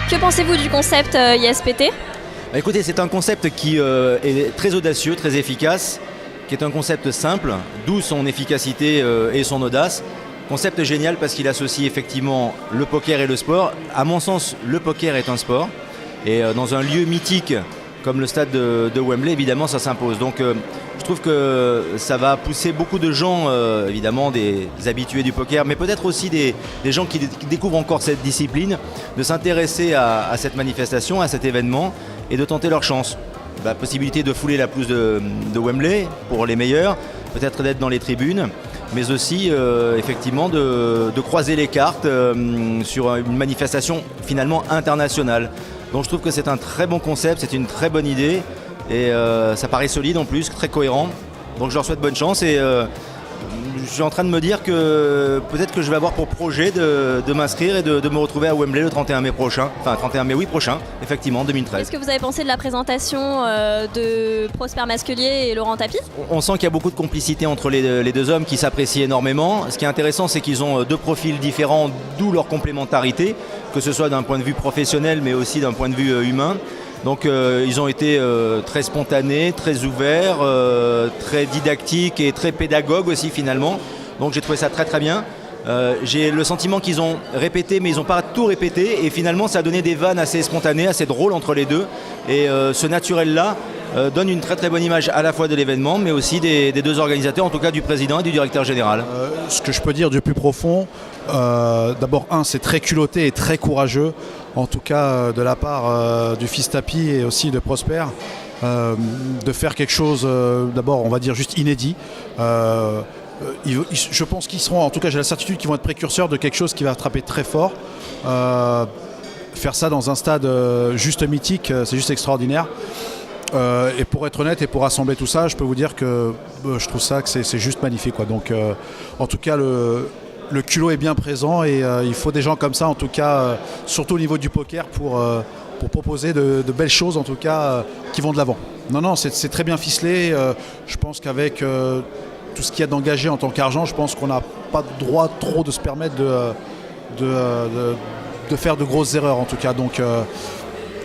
Que pensez-vous du concept ISPT ? Écoutez, c'est un concept qui est très audacieux, très efficace, qui est un concept simple, d'où son efficacité et son audace. Concept génial parce qu'il associe effectivement le poker et le sport. À mon sens, le poker est un sport. Et dans un lieu mythique comme le stade de Wembley, évidemment, ça s'impose. Donc je trouve que ça va pousser beaucoup de gens, évidemment des habitués du poker, mais peut-être aussi des gens qui découvrent encore cette discipline, de s'intéresser à cette manifestation, à cet événement et de tenter leur chance. La possibilité de fouler la pelouse de Wembley pour les meilleurs, peut-être d'être dans les tribunes, mais aussi effectivement de croiser les cartes sur une manifestation finalement internationale. Donc je trouve que c'est un très bon concept, c'est une très bonne idée et ça paraît solide en plus, très cohérent. Donc je leur souhaite bonne chance et je suis en train de me dire que peut-être que je vais avoir pour projet de m'inscrire et de me retrouver à Wembley le 31 mai prochain, enfin 31 mai oui prochain, effectivement 2013. Qu'est-ce que vous avez pensé de la présentation de Prosper Masquelier et Laurent Tapie ? On sent qu'il y a beaucoup de complicité entre les deux hommes qui s'apprécient énormément. Ce qui est intéressant, c'est qu'ils ont deux profils différents, d'où leur complémentarité, que ce soit d'un point de vue professionnel mais aussi d'un point de vue humain. Donc ils ont été très spontanés, très ouverts, très didactiques et très pédagogues aussi finalement. Donc j'ai trouvé ça très très bien. J'ai le sentiment qu'ils ont répété mais ils n'ont pas tout répété et finalement ça a donné des vannes assez spontanées, assez drôles entre les deux. Et ce naturel-là donne une très très bonne image à la fois de l'événement mais aussi des deux organisateurs, en tout cas du président et du directeur général. Ce que je peux dire du plus profond, d'abord c'est très culotté et très courageux, en tout cas de la part du fils Tapie et aussi de Prosper, de faire quelque chose d'abord on va dire juste inédit. Je pense qu'ils seront, en tout cas j'ai la certitude qu'ils vont être précurseurs de quelque chose qui va attraper très fort. Faire ça dans un stade juste mythique, c'est juste extraordinaire. Et pour être honnête et pour rassembler tout ça, je peux vous dire que je trouve ça que c'est juste magnifique, quoi. Donc en tout cas le culot est bien présent et il faut des gens comme ça, en tout cas surtout au niveau du poker pour proposer de belles choses, en tout cas qui vont de l'avant. Non, c'est très bien ficelé. Je pense qu'avec tout ce qu'il y a d'engagé en tant qu'argent, je pense qu'on n'a pas le droit trop de se permettre de faire de grosses erreurs, en tout cas. Donc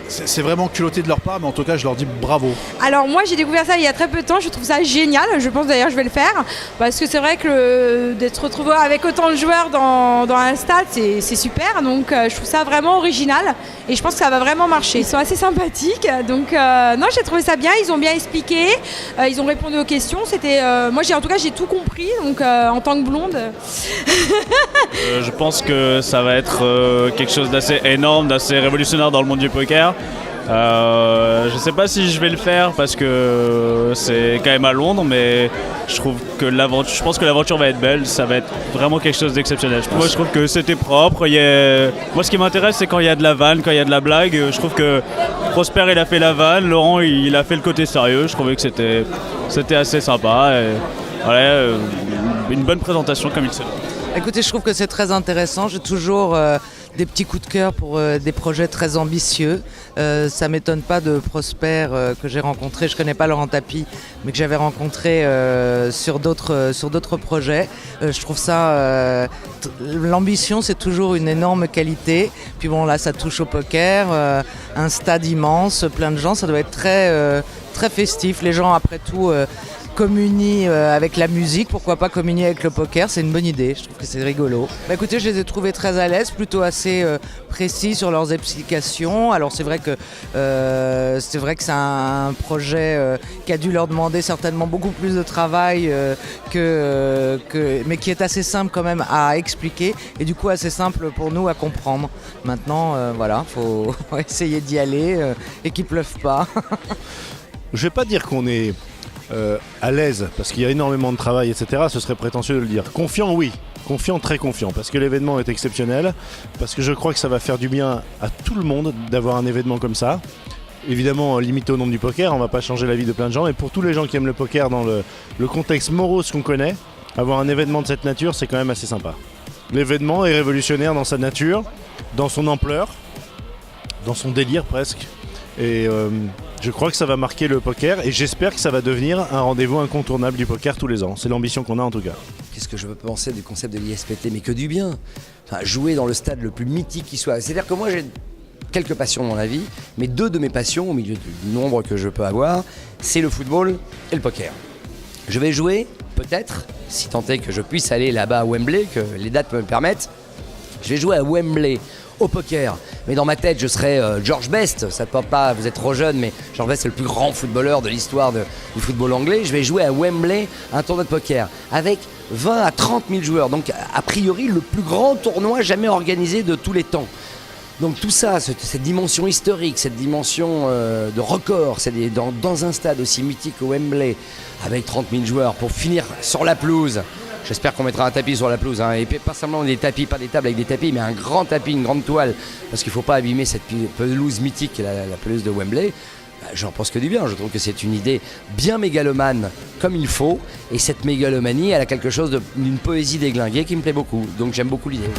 c'est vraiment culotté de leur part, mais en tout cas je leur dis bravo. Alors moi j'ai découvert ça il y a très peu de temps, je trouve ça génial, je pense d'ailleurs je vais le faire, parce que c'est vrai que d'être retrouvé avec autant de joueurs dans un stade c'est super, donc je trouve ça vraiment original et je pense que ça va vraiment marcher. Ils sont assez sympathiques, donc non, j'ai trouvé ça bien, ils ont bien expliqué, ils ont répondu aux questions, c'était moi en tout cas j'ai tout compris, donc en tant que blonde. Je pense que ça va être quelque chose d'assez énorme, d'assez révolutionnaire dans le monde du poker. Je sais pas si je vais le faire parce que c'est quand même à Londres, mais je pense que l'aventure va être belle, ça va être vraiment quelque chose d'exceptionnel. Moi je trouve que c'était propre. Moi ce qui m'intéresse c'est quand il y a de la vanne, quand il y a de la blague. Je trouve que Prosper il a fait la vanne, Laurent il a fait le côté sérieux. Je trouvais que c'était assez sympa. Et, voilà, une bonne présentation comme il se doit. Écoutez, je trouve que c'est très intéressant. J'ai toujours des petits coups de cœur pour des projets très ambitieux. Ça m'étonne pas de Prosper que j'ai rencontré. Je connais pas Laurent Tapie, mais que j'avais rencontré sur d'autres projets. Je trouve ça l'ambition, c'est toujours une énorme qualité. Puis bon, là, ça touche au poker, un stade immense, plein de gens. Ça doit être très festif. Les gens, après tout. Communie avec la musique, pourquoi pas communier avec le poker, c'est une bonne idée, je trouve que c'est rigolo. Écoutez, je les ai trouvés très à l'aise, plutôt assez précis sur leurs explications. Alors c'est vrai que c'est un projet qui a dû leur demander certainement beaucoup plus de travail mais qui est assez simple quand même à expliquer et du coup assez simple pour nous à comprendre. Maintenant, voilà, faut essayer d'y aller et qu'il pleuve pas. Je vais pas dire qu'on est à l'aise parce qu'il y a énormément de travail, etc. Ce serait prétentieux de le dire. Confiant, oui. Confiant, très confiant, parce que l'événement est exceptionnel, parce que je crois que ça va faire du bien à tout le monde d'avoir un événement comme ça. Évidemment, limité au nombre du poker, on va pas changer la vie de plein de gens, mais pour tous les gens qui aiment le poker dans le contexte morose qu'on connaît, avoir un événement de cette nature, c'est quand même assez sympa. L'événement est révolutionnaire dans sa nature, dans son ampleur, dans son délire presque, et je crois que ça va marquer le poker et j'espère que ça va devenir un rendez-vous incontournable du poker tous les ans. C'est l'ambition qu'on a en tout cas. Qu'est-ce que je veux penser du concept de l'ISPT? Mais que du bien. Enfin, jouer dans le stade le plus mythique qui soit. C'est-à-dire que moi j'ai quelques passions dans la vie, mais 2 de mes passions, au milieu du nombre que je peux avoir, c'est le football et le poker. Je vais jouer, peut-être, si tant est que je puisse aller là-bas à Wembley, que les dates me le permettent, je vais jouer à Wembley au poker. Mais dans ma tête, je serai George Best, ça ne peut pas, vous êtes trop jeune, mais George Best c'est le plus grand footballeur de l'histoire du football anglais. Je vais jouer à Wembley un tournoi de poker avec 20 à 30 000 joueurs. Donc a priori le plus grand tournoi jamais organisé de tous les temps. Donc tout ça, cette dimension historique, cette dimension de record, c'est dans un stade aussi mythique au Wembley, avec 30 000 joueurs, pour finir sur la pelouse. J'espère qu'on mettra un tapis sur la pelouse, hein, et pas seulement des tapis, pas des tables avec des tapis, mais un grand tapis, une grande toile, parce qu'il ne faut pas abîmer cette pelouse mythique, la pelouse de Wembley. J'en pense que du bien, je trouve que c'est une idée bien mégalomane, comme il faut, et cette mégalomanie, elle a quelque chose d'une poésie déglinguée qui me plaît beaucoup, donc j'aime beaucoup l'idée.